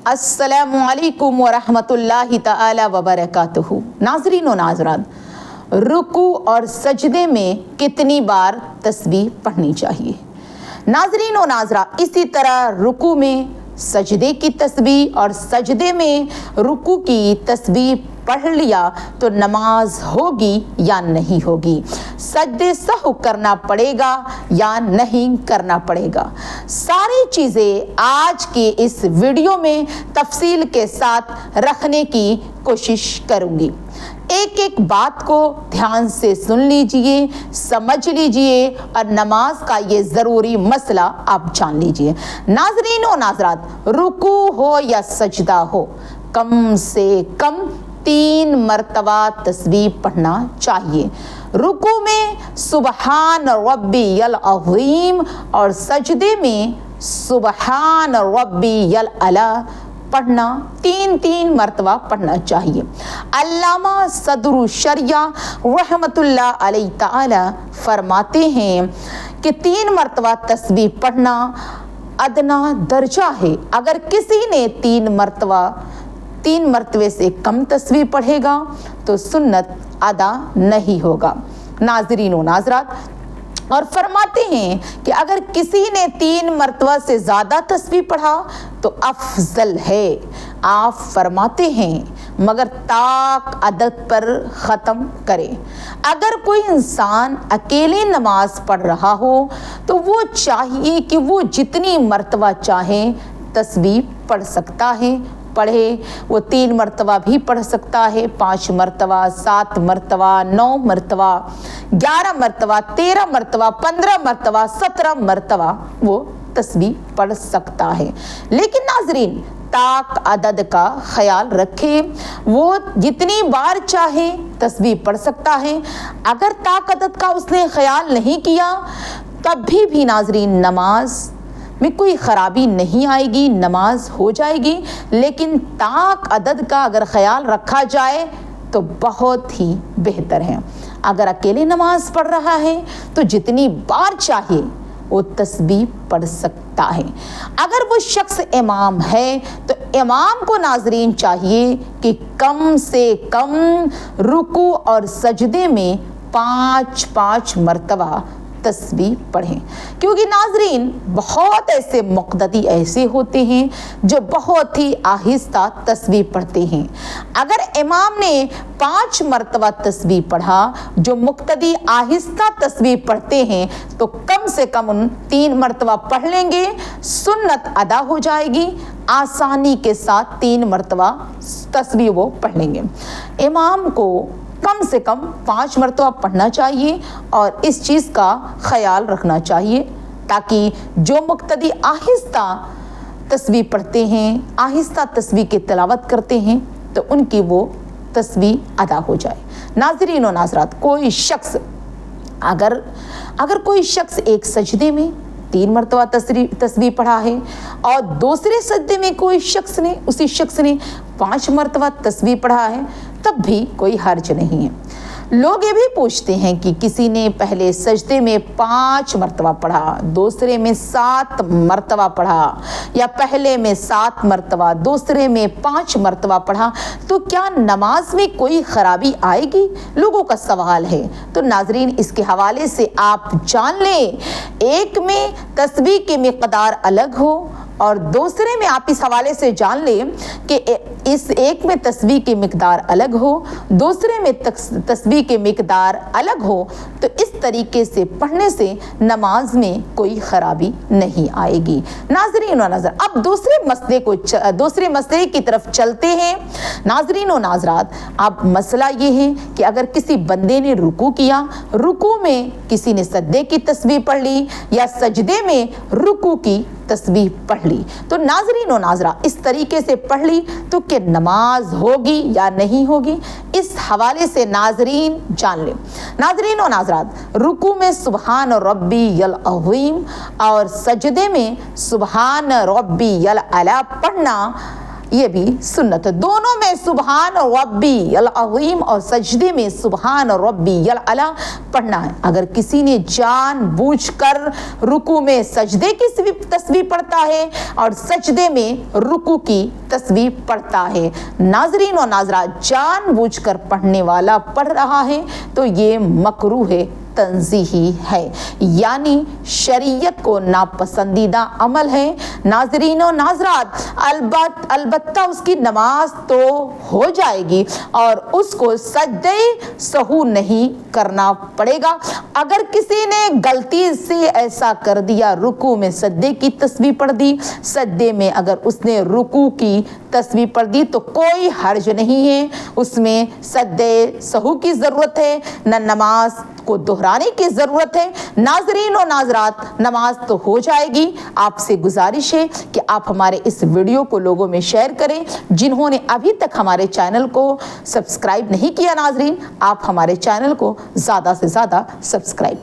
अस्सलामु अलैकुम वरहमतुल्लाहि तआला वबरकातुहू। नाज़रीन व नाज़रात, रुकू और सजदे में कितनी बार तस्बीह पढ़नी चाहिए? नाज़रीन व नाज़रात, इसी तरह रुकू में सजदे की तस्बीह और सजदे में रुकू की तस्बीह पढ़ लिया तो नमाज होगी या नहीं होगी, सजदे सहू करना पड़ेगा या नहीं करना पड़ेगा, सारी चीज़ें आज के इस वीडियो में तफसील के साथ रखने की कोशिश करूँगी। एक एक बात को ध्यान से सुन लीजिए, समझ लीजिए और नमाज का ये ज़रूरी मसला आप जान लीजिए। नाज़रीन व नाज़रात, रुकू हो या सजदा हो, कम से कम 3 मरतबा तस्बीह पढ़ना चाहिए। रुकू में सुबहान रब्बियल अज़ीम और सजदे में सुबहान रब्बियल अला पढ़ना 3 मरतबा पढ़ना चाहिए। अल्लामा सदरुल शरिया रहमतुल्लाह अलैहि ताला फरमाते हैं कि 3 मरतबा तस्बीह पढ़ना अदना दर्जा है। अगर किसी ने 3 मरतबे से कम तस्बीह पढ़ेगा तो सुन्नत अदा नहीं होगा। नाज़रीन व नाज़रात, और फरमाते हैं कि अगर किसी ने 3 मरतबा से ज़्यादा तस्बीह पढ़ा तो अफजल है। आप फरमाते हैं मगर ताक अदद पर ख़त्म करे। अगर कोई इंसान अकेले नमाज पढ़ रहा हो तो वो चाहिए कि वो जितनी मरतबा चाहे तस्बीह पढ़ सकता है, पढ़े। वो 3 मरतबा भी पढ़ सकता है, 5 मरतबा, 7 मरतबा, 9 मरतबा, 11 मरतबा, 13 मरतबा, 15 मरतबा, 17 मरतबा वो तस्बीह पढ़ सकता है। लेकिन नाज़रीन, ताक अदद का ख्याल रखें, वो जितनी बार चाहे तस्बीह पढ़ सकता है। अगर ताक अदद का उसने ख्याल नहीं किया तब भी नाज़रीन नमाज में कोई ख़राबी नहीं आएगी, नमाज हो जाएगी। लेकिन ताक अदद का अगर ख़याल रखा जाए तो बहुत ही बेहतर है। अगर अकेले नमाज पढ़ रहा है तो जितनी बार चाहे वो तस्बीह पढ़ सकता है। अगर वो शख्स इमाम है तो इमाम को नाज़रीन चाहिए कि कम से कम रुकू और सजदे में 5 मरतबा तस्बीह पढ़ें, क्योंकि नाज़रीन बहुत ऐसे मुक़्तदी ऐसे होते हैं जो बहुत ही आहिस्ता तस्बीह पढ़ते हैं। अगर इमाम ने 5 मरतबा तस्बीह पढ़ा, जो मुक़्तदी आहिस्ता तस्बीह पढ़ते हैं, तो कम से कम उन 3 मरतबा पढ़ लेंगे, सुन्नत अदा हो जाएगी। आसानी के साथ 3 मरतबा तस्बीह वो पढ़ लेंगे। इमाम को कम से कम 5 मरतबा पढ़ना चाहिए और इस चीज़ का ख्याल रखना चाहिए ताकि जो मुक़्तदी आहिस्ता तस्बीह पढ़ते हैं, आहिस्ता तस्बीह की तिलावत करते हैं, तो उनकी वो तस्बीह अदा हो जाए। नाज़रीन व नाज़रात, कोई शख्स अगर कोई शख्स एक सजदे में 3 मरतबा तस्बीह पढ़ा है और दूसरे सजदे में उसी शख्स ने 5 मरतबा तस्बीह पढ़ा है, तब भी कोई हर्ज नहीं है। लोग ये भी पूछते हैं कि किसी ने पहले सजदे में 5 मरतबा पढ़ा, दूसरे में 7 मरतबा पढ़ा, या पहले में 7 मरतबा, दूसरे में 5 मरतबा पढ़ा, तो क्या नमाज में कोई ख़राबी आएगी? लोगों का सवाल है। तो नाज़रीन, इसके हवाले से आप जान लें, एक में तस्बीह की मिक़दार अलग हो और दूसरे में आप इस हवाले से जान लें कि इस एक में तस्बीह की मिक़दार अलग हो, दूसरे में तस्बीह की मिक़दार अलग हो, तो इस तरीके से पढ़ने से नमाज में कोई ख़राबी नहीं आएगी। नाज़रीन व नाज़र, अब दूसरे मसले की तरफ चलते हैं। नाज़रीन व नाज़रात, अब मसला ये है कि अगर किसी बंदे ने रुकू किया, रुकू में किसी ने सजदे की तस्बीह पढ़ ली या सजदे में रुकू की तस्बीह पढ़ ली, तो नाज़रीन व नाज़रा, इस तरीके से पढ़ ली तो क्या नमाज होगी या नहीं होगी? इस हवाले से नाज़रीन जान लें। नाज़रीन व नाज़रात, रुकू में सुबहान रब्बियल अज़ीम और सजदे में सुबहान रब्बियल अला पढ़ना یہ بھی سنت ہے۔ دونوں میں سبحان ربی العظیم اور سجدے میں سبحان ربی الاعلی پڑھنا ہے۔ اگر کسی نے جان بوجھ کر رکوع میں سجدے کی تسبیح پڑھتا ہے اور سجدے میں رکوع کی تسبیح پڑھتا ہے، ناظرین و ناظرات، جان بوجھ کر پڑھنے والا پڑھ رہا ہے تو یہ مکروہ ہے، تنزیہی ہے، یعنی شریعت کو ناپسندیدہ عمل ہے۔ ناظرین و ناظرات، البتہ اس کی نماز تو ہو جائے گی اور اس کو سجدہ سہو نہیں کرنا پڑے گا۔ اگر کسی نے غلطی سے ایسا کر دیا، رکوع میں سجدے کی تسبیح پڑھ دی، سجدے میں اگر اس نے رکوع کی تسبیح پڑھ دی تو کوئی حرج نہیں ہے، اس میں سجدہ سہو کی ضرورت ہے، نہ نماز کو دہرانے کی ضرورت ہے۔ ناظرین و ناظرات، نماز تو ہو جائے گی۔ آپ سے گزارش ہے کہ آپ ہمارے اس ویڈیو کو لوگوں میں شیئر کریں۔ جنہوں نے ابھی تک ہمارے چینل کو سبسکرائب نہیں کیا، ناظرین، آپ ہمارے چینل کو زیادہ سے زیادہ سبسکرائب